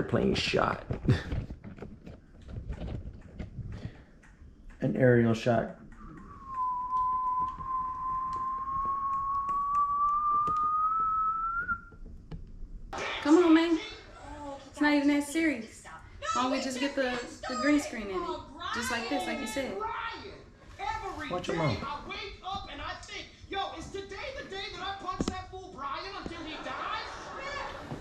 airplane shot. An aerial shot. Come on, man. It's not even that serious. Why don't we just get the green screen in it? Just like this, like you said. Watch your mouth. I wake up and I think, yo, is today the day that I punch that fool Brian until he dies?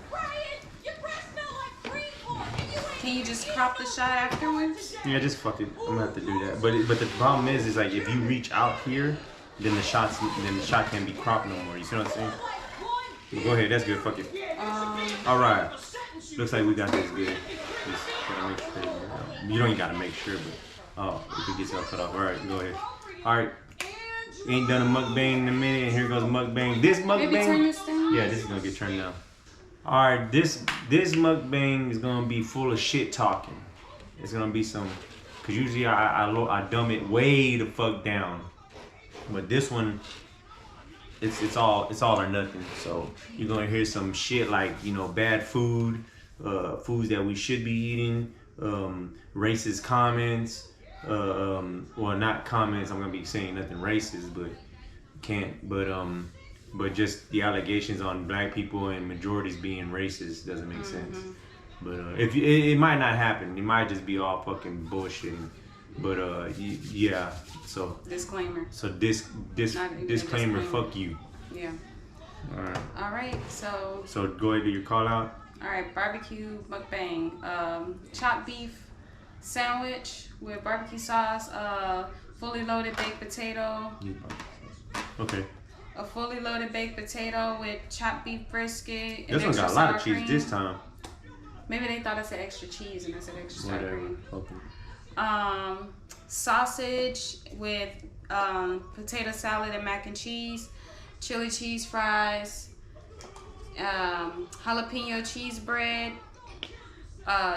Brian, your breath smell like green corn and you ain't. Can you just crop the shot afterwards? Yeah, just fuck it. I'm gonna have to do that. But the problem is like if you reach out here, then the shot can't be cropped no more. You see what I'm saying? Well, go ahead. That's good. Fuck it. All right. Looks like we got this good. Just gotta make sure. You don't even gotta make sure, but if it gets all cut off. All right, go ahead. All right. Ain't done a mukbang in a minute, and here goes mukbang. This mukbang. Maybe turn this down. Yeah, this is gonna get turned down. All right, this mukbang is gonna be full of shit talking. It's gonna be some, cause usually I dumb it way the fuck down, but this one, it's all or nothing. So you're gonna hear some shit like, you know, bad food, foods that we should be eating, racist comments, well, not comments. I'm gonna be saying nothing racist, but just the allegations on black people and majorities being racist doesn't make sense. But if it might not happen, it might just be all fucking bullshitting. But yeah. So disclaimer. So disclaimer. Fuck you. Yeah. All right. All right. So go ahead, do your call out. All right. Barbecue mukbang. Chopped beef sandwich with barbecue sauce. Fully loaded baked potato. Okay. A fully loaded baked potato with chopped beef brisket. This one got a lot of cheese this time. Maybe they thought I said extra cheese and I said extra sour cream. Okay. Sausage with potato salad and mac and cheese, chili cheese fries, jalapeno cheese bread,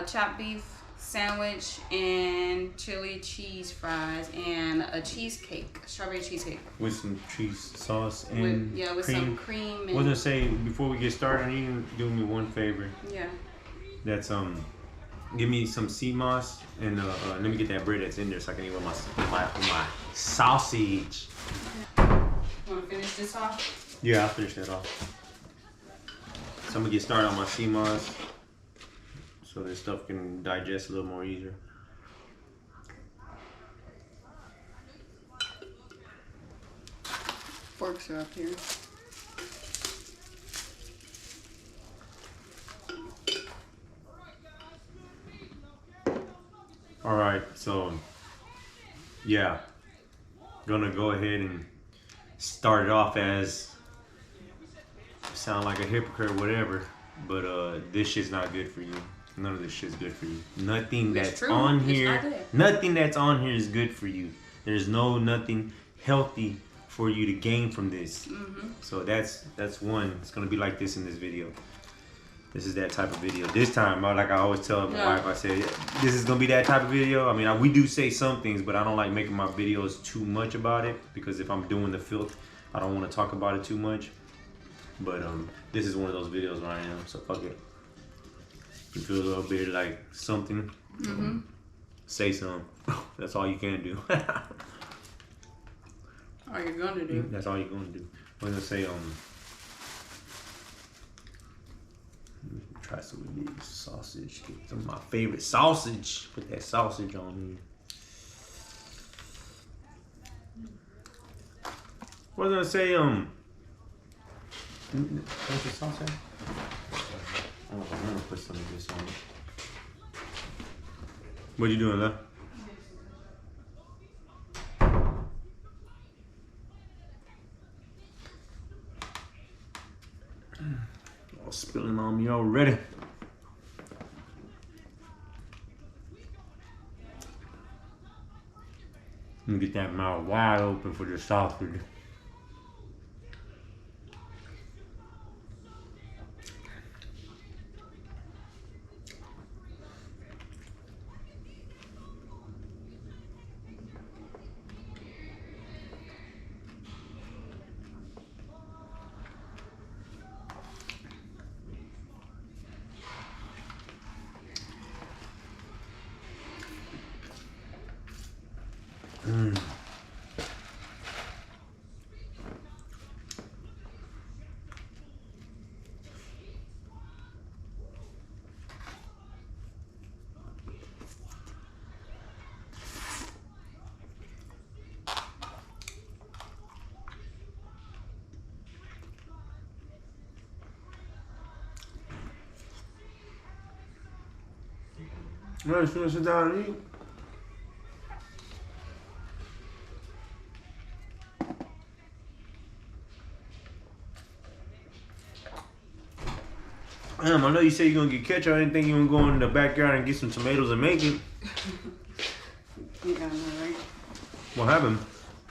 chopped beef sandwich, and chili cheese fries, and a cheesecake, strawberry cheesecake. With some cheese sauce and with cream. some cream. And I was gonna say, before we get started, I need you to do me one favor. Yeah. That's give me some sea moss and let me get that bread that's in there so I can eat with my sausage. Wanna finish this off? Yeah, I'll finish that off. So I'm gonna get started on my sea moss so this stuff can digest a little more easier. Forks are up here. All right, so yeah, gonna go ahead and start it off as sound like a hypocrite, whatever, but this shit's not good for you. None of this shit's good for you. Nothing that's on here, nothing that's on here is good for you. There's nothing healthy for you to gain from this. So that's one. It's gonna be like this in this video. This is that type of video. This time, like I always tell my wife, I said, this is gonna be that type of video. I mean, we do say some things, but I don't like making my videos too much about it, because if I'm doing the filth, I don't want to talk about it too much. But this is one of those videos where I am, so fuck it. You feel a little bit like something, say something. That's all you can do. All you're gonna do. That's all you're gonna do. I'm gonna say try some of these sausage. Get some of my favorite sausage. Put that sausage on here. What was I gonna say? What's the sauce at? Oh, I'm gonna put some of this on it. What you doing, love? All spilling on me already. Let me get that mouth wide open for the sausage. No, just gonna sit down and eat. Damn, I know you said you're gonna get ketchup. I didn't think you were gonna go in the backyard and get some tomatoes and make it. You got me right. What happened?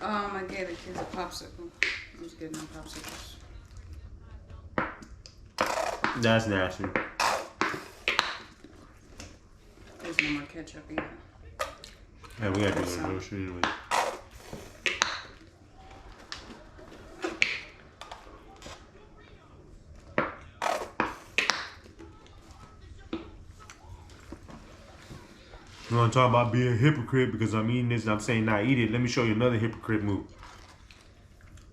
I gave the kids a popsicle. I was getting them popsicles. That's nasty. There's no more ketchup either. Yeah, we gotta do one of those shit anyway. You want to talk about being a hypocrite because I'm eating this and I'm saying not eat it. Let me show you another hypocrite move.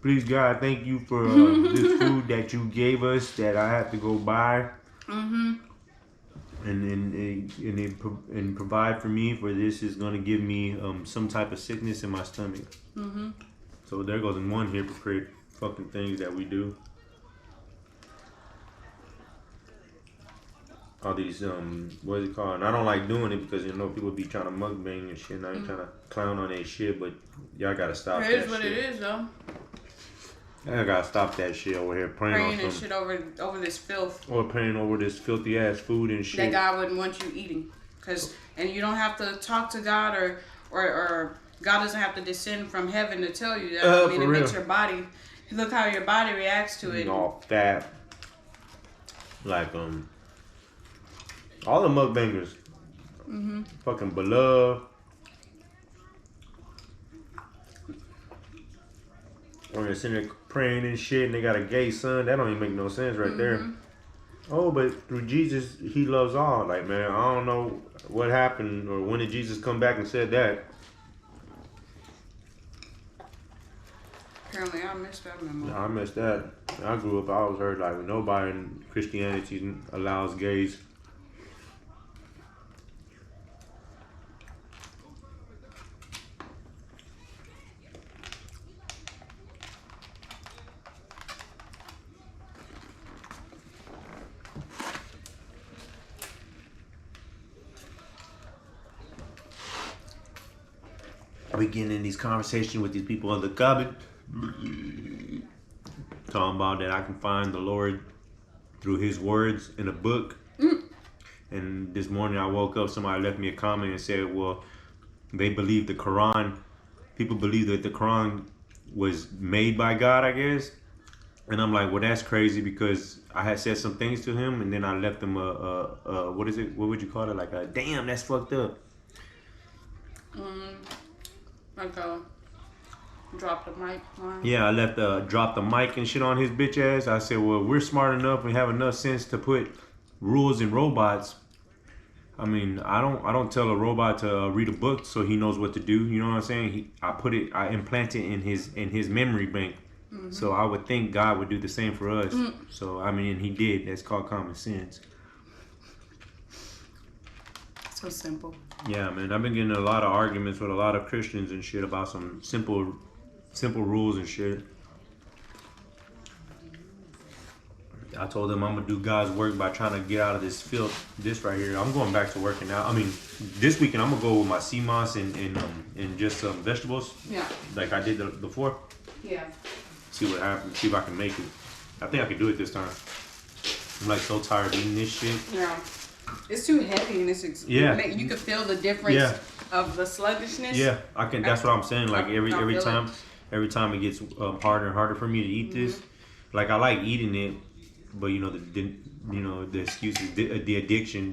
Please, God, thank you for this food that you gave us that I have to go buy. Mm-hmm. And provide for me, for this is going to give me some type of sickness in my stomach. Mm-hmm. So there goes in one hypocrite fucking things that we do. All these what is it called? And I don't like doing it because you know people be trying to mukbang and shit and I ain't trying to clown on that shit, but y'all gotta stop that shit. It is what it is though. I gotta stop that shit over here Praying and shit over this filth. Or praying over this filthy ass food and shit. That God wouldn't want you eating. And you don't have to talk to God or God doesn't have to descend from heaven to tell you that. I mean, it makes your body, look how your body reacts to it. All fat. Like, all the mukbangers. Mm-hmm. Fucking beloved. Or they're sitting there praying and shit and they got a gay son. That don't even make no sense right there. Oh, but through Jesus, he loves all. Like, man, I don't know what happened or when did Jesus come back and said that. Apparently, I missed that memo. I missed that. I grew up, I was heard like nobody in Christianity allows gays. I be getting in these conversations with these people on the comment, talking about that I can find the Lord through his words in a book. And this morning I woke up, somebody left me a comment and said, well, they believe the Quran, people believe that the Quran was made by God, I guess. And I'm like, well, that's crazy because I had said some things to him and then I left him what is it? What would you call it? Like a, damn, that's fucked up. Like drop the mic line. Yeah, I left drop the mic and shit on his bitch ass. I said, well, we're smart enough and have enough sense to put rules in robots. I mean, I don't tell a robot to read a book so he knows what to do. You know what I'm saying? I implant it in his memory bank. So I would think God would do the same for us. So I mean, and he did. That's called common sense. So simple. Yeah, man. I've been getting a lot of arguments with a lot of Christians and shit about some simple rules and shit. I told them I'm gonna do God's work by trying to get out of this filth. This right here, I'm going back to working out. I mean, this weekend I'm gonna go with my sea moss and just some vegetables. Yeah. Like I did before. Yeah. See what happens. See if I can make it. I think I can do it this time. I'm like so tired of eating this shit. Yeah. It's too heavy and it's you can feel the difference of the sluggishness. Yeah, I can. That's what I'm saying. Like every time it gets harder and harder for me to eat this. Like I like eating it, but you know the excuses, the addiction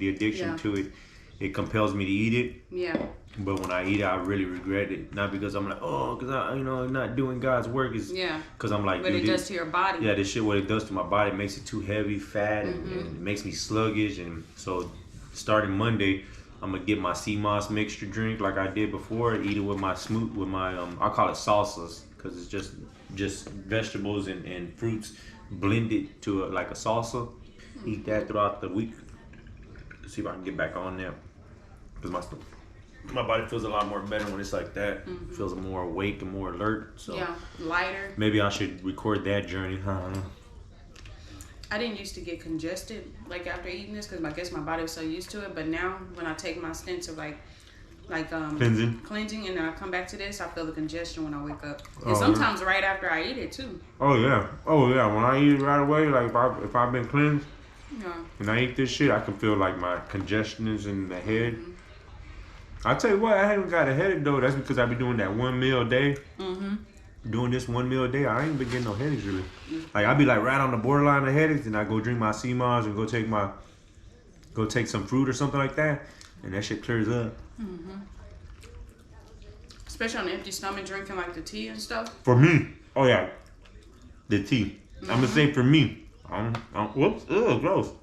to it compels me to eat it. Yeah. But when I eat it, I really regret it. Not because I'm like, oh, because I not doing God's work. Is because I'm like, what it does to your body. Yeah, this shit, what it does to my body, it makes it too heavy, fat, and it makes me sluggish. And so, starting Monday, I'm gonna get my sea moss mixture drink like I did before. Eat it with my I call it salsas because it's just vegetables and fruits blended to like a salsa. Eat that throughout the week. See if I can get back on there because my body feels a lot more better when it's like that. It feels more awake and more alert. So lighter. Maybe I should record that journey. I don't know. I didn't used to get congested like after eating this because I guess my body was so used to it. But now when I take my stints of like cleansing, and then I come back to this, I feel the congestion when I wake up. And sometimes right after I eat it too. Oh yeah. When I eat it right away, like if I've been cleansed, and I eat this shit, I can feel like my congestion is in the head. I tell you what, I haven't got a headache though. That's because I be doing that 1 meal a day. Doing this 1 meal a day, I ain't been getting no headaches really. Like I be like right on the borderline of headaches, and I go drink my sea moss and go take some fruit or something like that, and that shit clears up. Especially on an empty stomach, drinking like the tea and stuff. For me, oh yeah, the tea. I'm gonna say for me. Whoops, gross.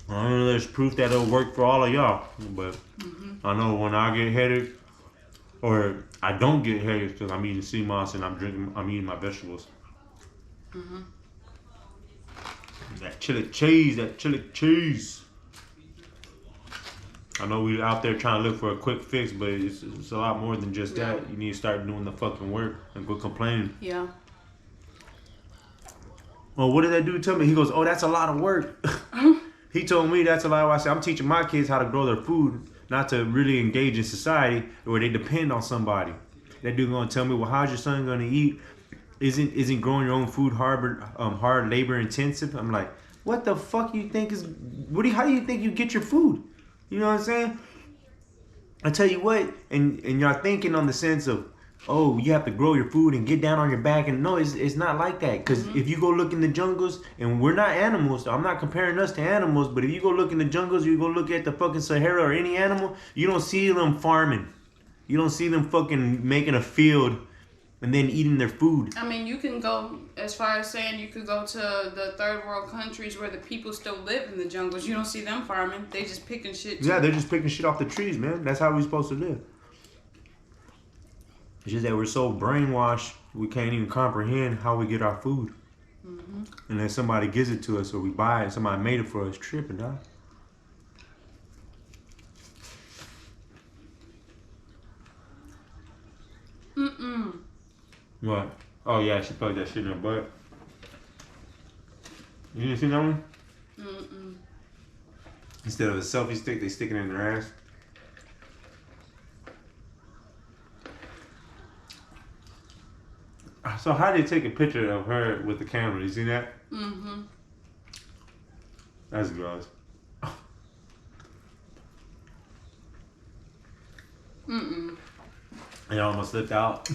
I don't know if there's proof that it'll work for all of y'all, but I know when I get headache, or I don't get headaches because I'm eating sea moss and I'm eating my vegetables. That chili cheese. I know we out there trying to look for a quick fix, but it's a lot more than just that. You need to start doing the fucking work and quit complaining. Yeah. Well, what did that dude tell me? He goes, oh, that's a lot of work. He told me that's a lot of work. I said, I'm teaching my kids how to grow their food, not to really engage in society where they depend on somebody. That dude gonna tell me, well, how's your son gonna eat? Isn't growing your own food hard labor intensive? I'm like, what the fuck you think is? How do you think you get your food? You know what I'm saying? I tell you what, and y'all thinking on the sense of, oh, you have to grow your food and get down on your back, and no, it's not like that. Because if you go look in the jungles, and we're not animals, I'm not comparing us to animals, but if you go look in the jungles, you go look at the fucking Sahara or any animal, you don't see them farming. You don't see them fucking making a field and then eating their food. I mean, you can go as far as saying you could go to the third world countries where the people still live in the jungles. You don't see them farming. They just picking shit too. Yeah, they're just picking shit off the trees, man. That's how we're supposed to live. It's just that we're so brainwashed, we can't even comprehend how we get our food. Unless somebody gives it to us or we buy it, somebody made it for us, tripping, dog. What? Oh yeah, she plugged that shit in her butt. You didn't see that one? Instead of a selfie stick, they stick it in their ass. So how did they take a picture of her with the camera? You see that? That's gross. It almost slipped out.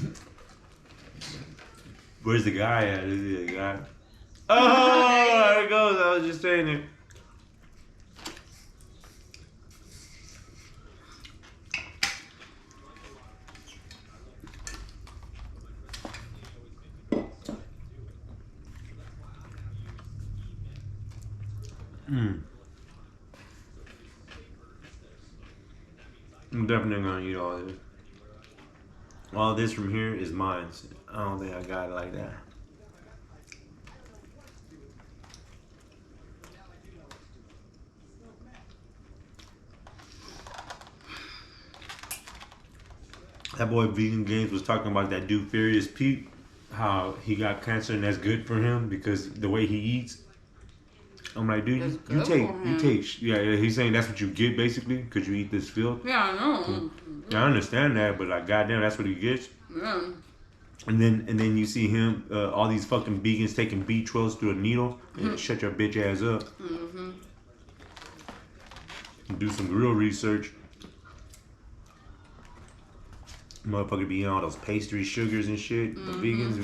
Where's the guy at? Is he the guy? Oh, there it goes. I was just saying it. I'm definitely gonna eat all this. All this from here is mine. I don't think I got it like that. That boy Vegan Games was talking about that dude Furious Pete, how he got cancer and that's good for him because the way he eats. I'm like, dude, you take, yeah, he's saying that's what you get basically because you eat this filth. Yeah, I know. I understand that, but like, goddamn, that's what he gets. Yeah. And then you see him, all these fucking vegans taking B12s through a needle and shut your bitch ass up. And do some real research. Motherfucker be eating all those pastry sugars and shit. The vegans,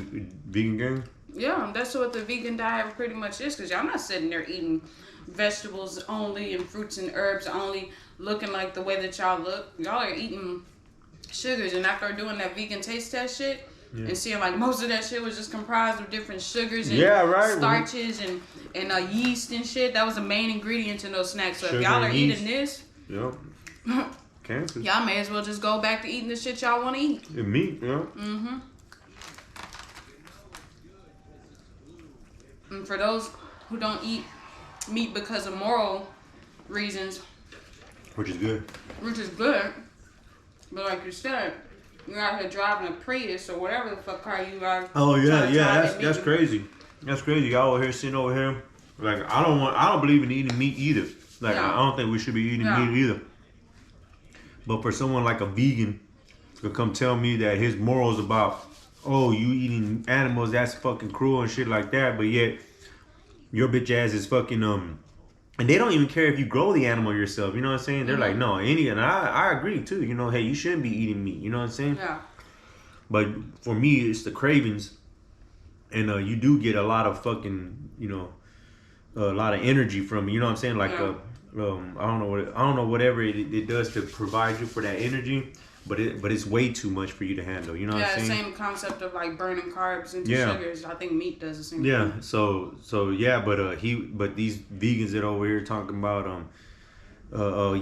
vegan gang. Yeah, that's what the vegan diet pretty much is. Because y'all not sitting there eating vegetables only and fruits and herbs only, looking like the way that y'all look. Y'all are eating sugars, and after doing that vegan taste test shit and seeing like most of that shit was just comprised of different sugars and starches and yeast and shit. That was the main ingredient in those snacks. So if y'all are eating this, cancer, y'all may as well just go back to eating the shit y'all want to eat. And meat, And for those who don't eat meat because of moral reasons, which is good, but like you said, you're out here driving a Prius or whatever the fuck car you are. Oh yeah, that's crazy. That's crazy. Y'all over here sitting over here. Like I don't believe in eating meat either. Like Yeah. I don't think we should be eating Yeah. meat either. But for someone like a vegan to come tell me that his morals about, oh, you eating animals, that's fucking cruel and shit like that, but yet your bitch ass is fucking and they don't even care if you grow the animal yourself, you know what I'm saying? They're like, no, and I agree too, you know, hey, you shouldn't be eating meat, you know what I'm saying? Yeah. But for me, it's the cravings, and you do get a lot of fucking, you know, a lot of energy from it, you know what I'm saying? Like Yeah. I don't know whatever it does to provide you for that energy, but it's way too much for you to handle. You know what Yeah, I'm saying? same concept of like burning carbs into Yeah. sugars. I think meat does the same Yeah. thing. So yeah, but these vegans that over here talking about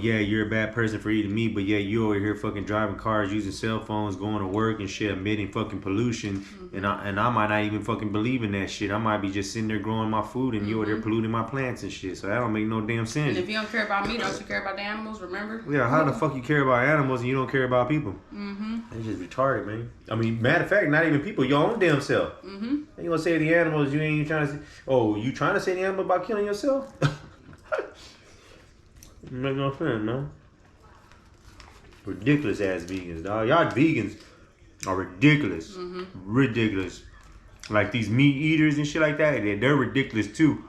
yeah, you're a bad person for eating meat, but yeah, you over here fucking driving cars, using cell phones, going to work and shit, emitting fucking pollution, and I might not even fucking believe in that shit. I might be just sitting there growing my food, and you over there polluting my plants and shit. So that don't make no damn sense. And if you don't care about meat, don't you care about the animals? Remember? Yeah, how the fuck you care about animals and you don't care about people? It's just retarded, man. I mean, matter of fact, not even people, your own damn self. And you gonna say the animals, you ain't even trying to say, oh, you trying to say the animal about killing yourself? Make no sense, man. Ridiculous ass vegans, dog. Y'all vegans are ridiculous. Ridiculous. Like these meat eaters and shit like that, they're ridiculous too.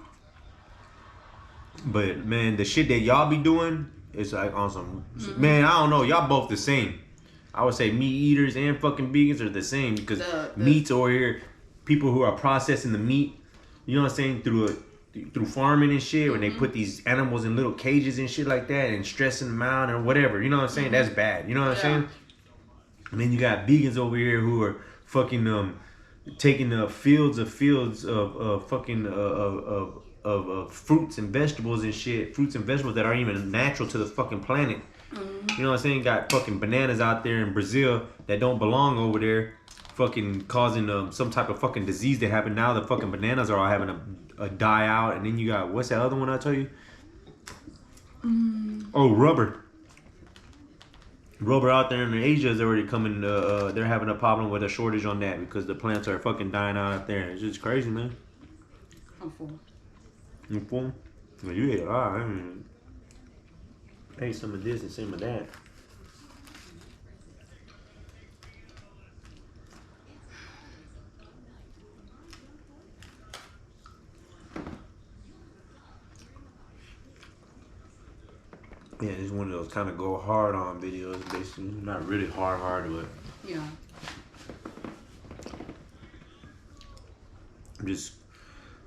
But man, the shit that y'all be doing is like on some man, I don't know, y'all both the same. I would say meat eaters and fucking vegans are the same because meats over here, people who are processing the meat, you know what I'm saying, through farming and shit, when they put these animals in little cages and shit like that and stressing them out or whatever, you know what I'm saying? That's bad. You know what I'm saying? And then you got vegans over here who are fucking taking the fields of fucking of fruits and vegetables and shit, fruits and vegetables that aren't even natural to the fucking planet. You know what I'm saying? Got fucking bananas out there in Brazil that don't belong over there, fucking causing some type of fucking disease to happen. Now the fucking bananas are all having a die out, and then you got, what's that other one I tell you? Oh, rubber. Rubber out there in Asia is already coming. They're having a problem with a shortage on that because the plants are fucking dying out there. It's just crazy, man. I'm full. You full? Well, you ate a lot. I mean, I ate some of this and some of that. Yeah, it's one of those kind of go hard on videos, basically. Not really hard, but Yeah. just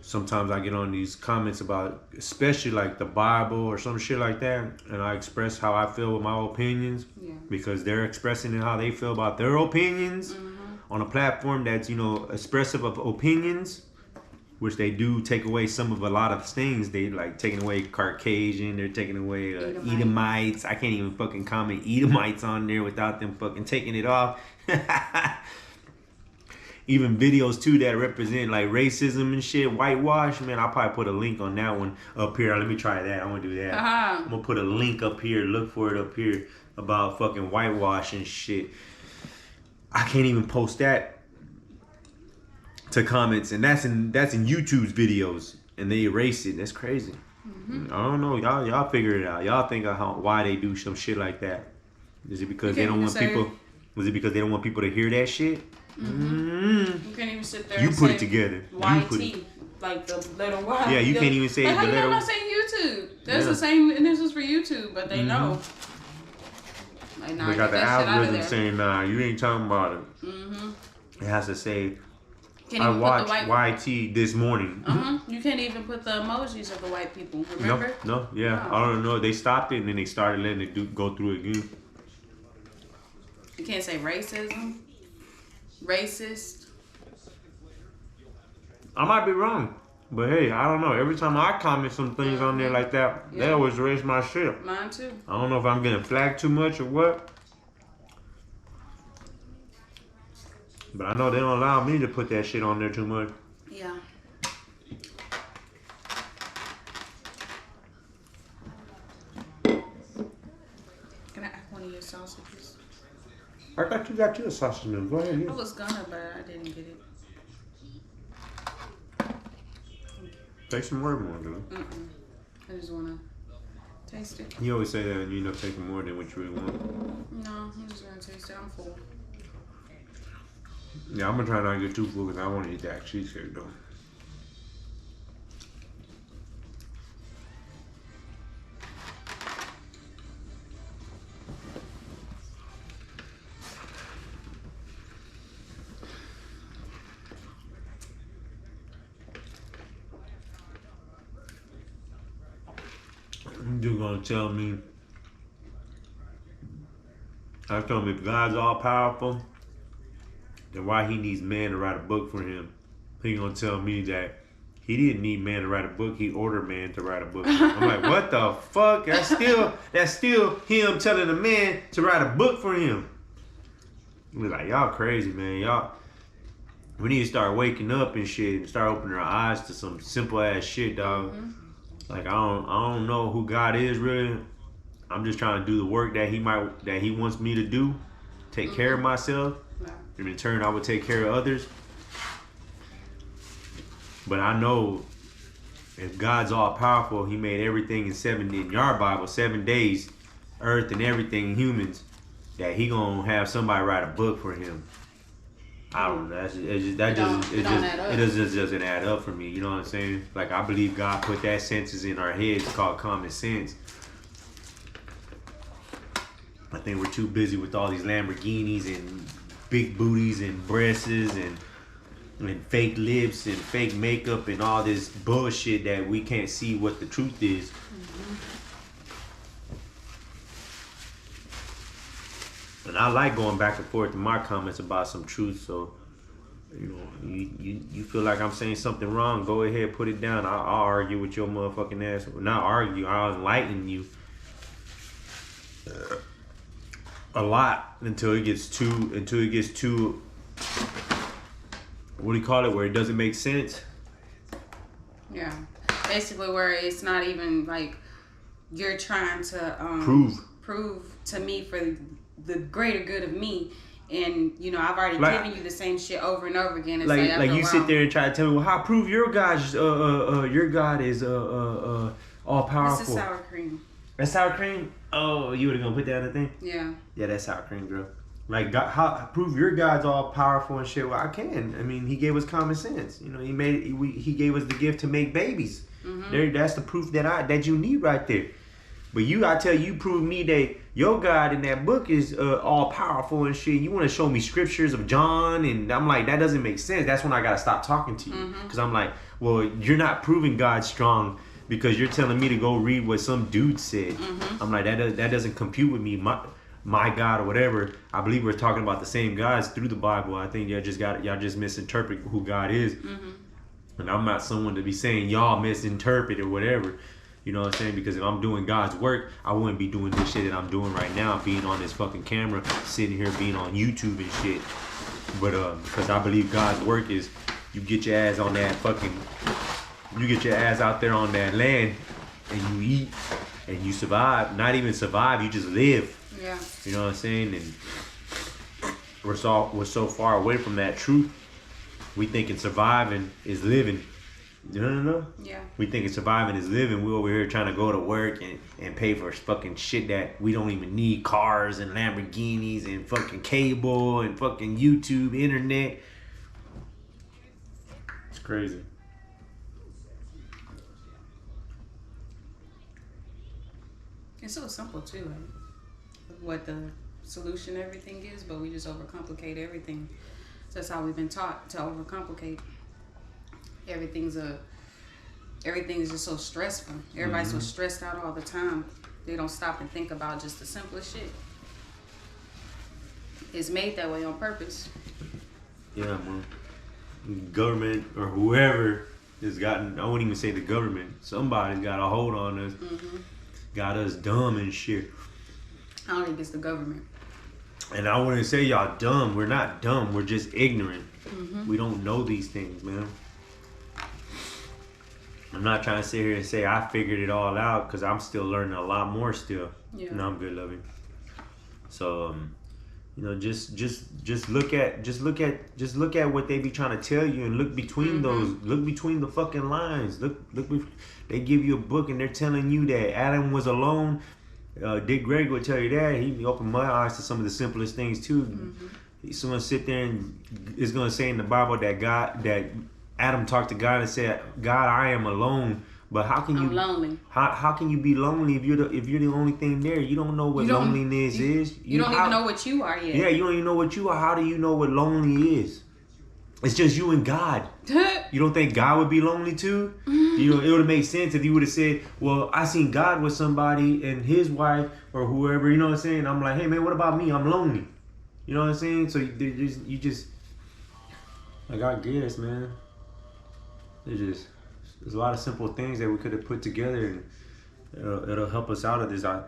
sometimes I get on these comments about, especially like the Bible or some shit like that, and I express how I feel with my opinions because they're expressing how they feel about their opinions on a platform that's, you know, expressive of opinions, which they do take away some of a lot of things. They like taking away Caucasian, they're taking away Edomites. I can't even fucking comment Edomites on there without them fucking taking it off. Even videos too that represent like racism and shit, whitewash. Man, I'll probably put a link on that one up here. Let me try that. I'm gonna do that. I'm gonna put a link up here. Look for it up here about fucking whitewash and shit. I can't even post that to comments, and that's in YouTube's videos, and they erase it. That's crazy. I don't know. Y'all figure it out. Y'all think of why they do some shit like that. Is it because they don't want people? Was it because they don't want people to hear that shit? You can't even sit there. You and put say it together. YT, like the letter Y. Yeah, you can't even say like, the how you letter. know I'm not saying YouTube? That's the same, and this is for YouTube, but they know. Like, nah, They got the get that shit out of algorithm there. saying, nah, you ain't talking about it. It has to say, Can't I even put the watched YT this morning. You can't even put the emojis of the white people. Remember? No, yeah. I don't know. They stopped it and then they started letting it go through again. You can't say racism, racist. I might be wrong, but hey, I don't know. Every time I comment some things on there like that, they always erase my shit. Mine too. I don't know if I'm getting flagged too much or what. But I know they don't allow me to put that shit on there too much. Yeah. Can I have one of your sausages? I thought you got your sausage in. Go ahead. I was gonna, but I didn't get it. Take some more, dude. I just wanna taste it. You always say that and you end up taking more than what you really want. No, I'm just gonna taste it. I'm full. Yeah, I'm gonna try not to get too full because I want to eat that cheesecake though. You're gonna tell me, I told him if God's all powerful, then why he needs man to write a book for him? He gonna tell me that he didn't need man to write a book, he ordered man to write a book. I'm like, what the fuck? That's still him telling a man to write a book for him. We're like, y'all crazy, man. We need to start waking up and shit and start opening our eyes to some simple ass shit, dog. Like I don't know who God is really. I'm just trying to do the work that he wants me to do. Take care of myself. In return, I would take care of others. But I know if God's all powerful, he made everything in your Bible, 7 days, earth and everything, humans, that he gonna have somebody write a book for him. I don't know. It doesn't add up for me. You know what I'm saying? Like I believe God put that senses in our heads called common sense. I think we're too busy with all these Lamborghinis and big booties and breasts and fake lips and fake makeup and all this bullshit that we can't see what the truth is. And I like going back and forth in my comments about some truth. So, you know, you feel like I'm saying something wrong, go ahead, put it down. I'll argue with your motherfucking ass. Not argue, I'll enlighten you. A lot until it gets too what do you call it, where it doesn't make sense. Yeah, basically where it's not even like you're trying to prove to me for the greater good of me, and you know I've already given you the same shit over and over again. It's like you sit there and try to tell me, well, how prove your God's your God is all powerful. This is sour cream. That's sour cream. Oh, you would have gonna put that in the thing? Yeah. Yeah, that's sour cream, girl. Like, God, how prove your God's all powerful and shit? Well, I can. I mean, he gave us common sense. You know, he gave us the gift to make babies. That's the proof that you need right there. But I tell you, prove me that your God in that book is all powerful and shit. You want to show me scriptures of John, and I'm like, that doesn't make sense. That's when I gotta stop talking to you, because I'm like, well, you're not proving God strong. Because you're telling me to go read what some dude said. I'm like, that doesn't compute with me. My God or whatever. I believe we're talking about the same guys through the Bible. I think y'all just misinterpret who God is. And I'm not someone to be saying y'all misinterpret or whatever. You know what I'm saying? Because if I'm doing God's work, I wouldn't be doing this shit that I'm doing right now, being on this fucking camera, sitting here being on YouTube and shit. But because I believe God's work is you get your ass on that fucking. You get your ass out there on that land and you eat and you survive. Not even survive, you just live. Yeah. You know what I'm saying? And we're so far away from that truth. We thinking surviving is living. No. Yeah. We thinking surviving is living. We over here trying to go to work and pay for fucking shit that we don't even need. Cars and Lamborghinis and fucking cable and fucking YouTube, internet. It's crazy. It's so simple too, like what the solution to everything is, but we just overcomplicate everything. So that's how we've been taught to overcomplicate. Everything's just so stressful. Everybody's so stressed out all the time. They don't stop and think about just the simplest shit. It's made that way on purpose. Yeah, man. Government or whoever has gotten, I won't even say the government, somebody's got a hold on us. Got us dumb and shit. I don't think it's the government. And I wouldn't say y'all dumb. We're not dumb. We're just ignorant. We don't know these things, man. I'm not trying to sit here and say I figured it all out, because I'm still learning a lot more still. Yeah. No, I'm good, loving. So, You know, just look at what they be trying to tell you, and look between look between the fucking lines. They give you a book and they're telling you that Adam was alone. Dick Gregory would tell you that. He opened my eyes to some of the simplest things too. He's gonna sit there and is gonna say in the Bible that Adam talked to God and said, "God, I am alone." But how can I'm lonely. How can you be lonely if you're the only thing there? You don't know what loneliness is. You don't even know what you are yet. Yeah, you don't even know what you are. How do you know what lonely is? It's just you and God. You don't think God would be lonely too? You know, it would have made sense if you would have said, "Well, I seen God with somebody and his wife or whoever." You know what I'm saying? I'm like, "Hey man, what about me? I'm lonely." You know what I'm saying? So you just like, I guess, man. There's a lot of simple things that we could have put together, and it'll help us out of this. I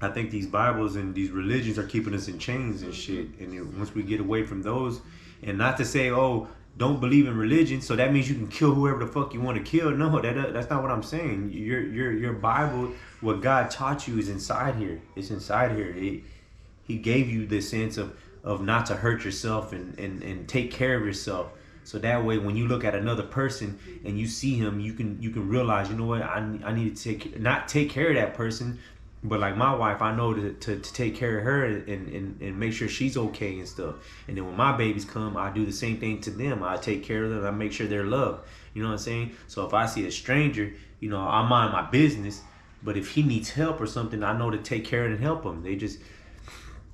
think these Bibles and these religions are keeping us in chains and shit. And once we get away from those, and not to say, oh, don't believe in religion, so that means you can kill whoever the fuck you want to kill. No, that's not what I'm saying. Your Bible, what God taught you is inside here. It's inside here. He gave you this sense of not to hurt yourself and take care of yourself. So that way, when you look at another person and you see him, you can realize, you know what, I need to not take care of that person, but like my wife, I know to take care of her and make sure she's okay and stuff. And then when my babies come, I do the same thing to them. I take care of them. I make sure they're loved. You know what I'm saying? So if I see a stranger, you know, I mind my business. But if he needs help or something, I know to take care of and help him.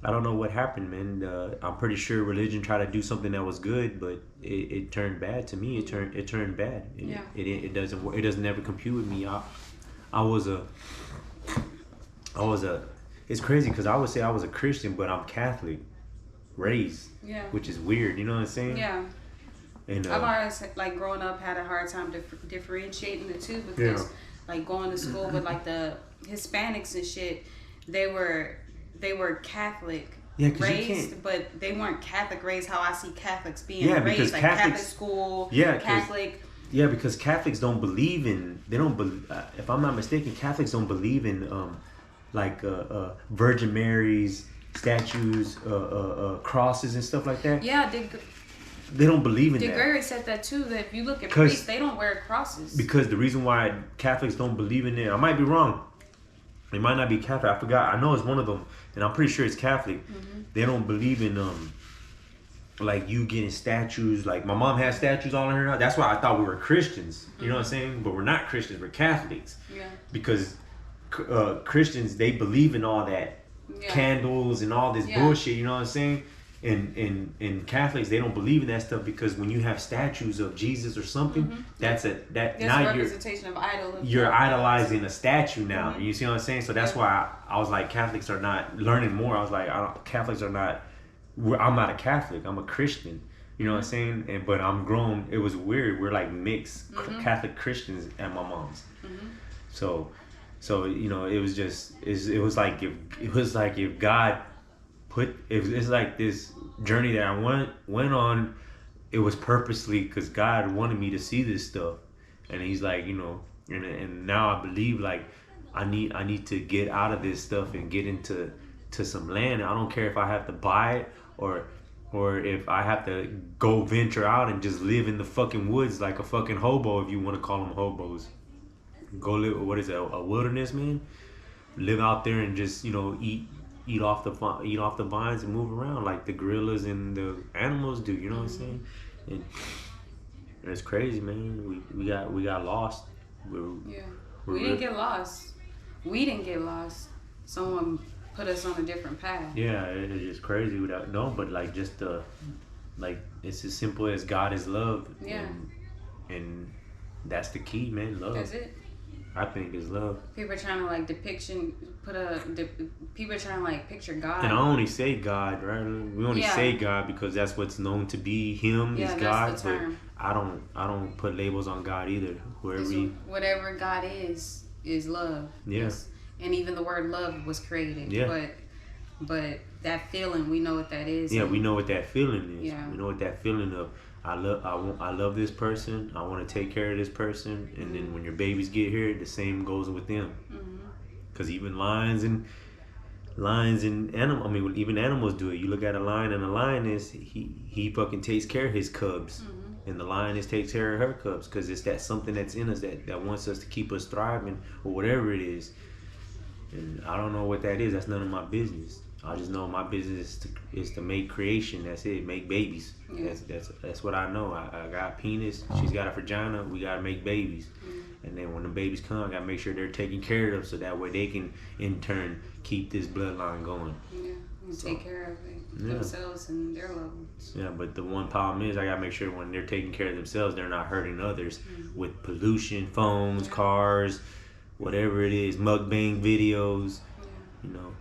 I don't know what happened, man. I'm pretty sure religion tried to do something that was good, but it turned bad to me. It turned bad. It doesn't ever compute with me. It's crazy because I would say I was a Christian, but I'm Catholic, raised. Yeah. Which is weird. You know what I'm saying? Yeah. And I've always, like, growing up, had a hard time differentiating the two because, like, going to school with like the Hispanics and shit, they were Catholic raised, but they weren't Catholic raised how I see Catholics being raised, like Catholic school, Catholic. Yeah, because Catholics don't believe in. If I'm not mistaken, Catholics don't believe in Virgin Mary's statues, crosses and stuff like that. Yeah, they don't believe in that. Gregory said that too. That if you look at priests, they don't wear crosses. Because the reason why Catholics don't believe in it, I might be wrong. It might not be Catholic. I forgot. I know it's one of them, and I'm pretty sure it's Catholic. They don't believe in like you getting statues. Like my mom has statues all in her house. That's why I thought we were Christians. You know what I'm saying? But we're not Christians. We're Catholics. Yeah. Because Christians, they believe in all that candles and all this bullshit. You know what I'm saying? And Catholics, they don't believe in that stuff because when you have statues of Jesus or something, that's a representation of idol. You're idolizing a statue now. You see what I'm saying? So that's why I was like, Catholics are not learning more. I was like, Catholics are not. I'm not a Catholic. I'm a Christian. You know what I'm saying? But I'm grown. It was weird. We're like mixed Catholic Christians at my mom's. So you know, it was like if God. It's like this journey that I went on. It was purposely because God wanted me to see this stuff, and He's like, you know, and now I believe like I need to get out of this stuff and get into some land. I don't care if I have to buy it or if I have to go venture out and just live in the fucking woods like a fucking hobo, if you want to call them hobos. Go live. What is that? A wilderness, man. Live out there and just, you know, eat off the vines and move around like the gorillas and the animals do. You know what I'm saying? And it's crazy, man. We got lost. We didn't get lost. We didn't get lost. Someone put us on a different path. Yeah, it's just crazy without but like just like it's as simple as God is love. Yeah. And that's the key, man. Love. That's it. I think is love. People are trying to like people are trying to like picture God. And I only say God, right? We only say God because that's what's known to be Him is God. That's the term. But I don't put labels on God either. Whatever God is love. Yes. And even the word love was created. Yeah. But that feeling, we know what that is. Yeah, we know what that feeling is. Yeah. We know what that feeling of. I love this person. I want to take care of this person, and then when your babies get here, the same goes with them. Because even lions and lions and animal. I mean, even animals do it. You look at a lion, and a lioness, he fucking takes care of his cubs, and the lioness takes care of her cubs, because it's that something that's in us that wants us to keep us thriving or whatever it is. And I don't know what that is. That's none of my business. I just know my business is to make creation. That's it. Make babies. Yeah. That's what I know. I got a penis. She's got a vagina. We gotta make babies. And then when the babies come, I gotta make sure they're taken care of, so that way they can in turn keep this bloodline going. Yeah, and take care of it, themselves and their loved ones. Yeah, but the one problem is I gotta make sure when they're taking care of themselves, they're not hurting others with pollution, phones, cars, whatever it is, mukbang videos, you know.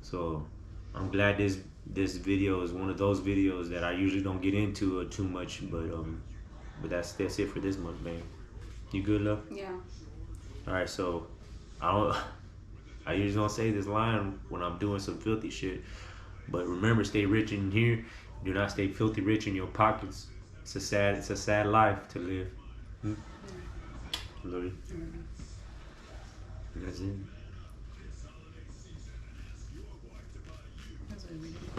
So I'm glad this video is one of those videos that I usually don't get into too much, but that's it for this mukbang. You good, love? Yeah. All right, so I usually don't say this line when I'm doing some filthy shit, but remember, stay rich in here. Do not stay filthy rich in your pockets. It's a sad life to live. Love you. That's it. That's what we do.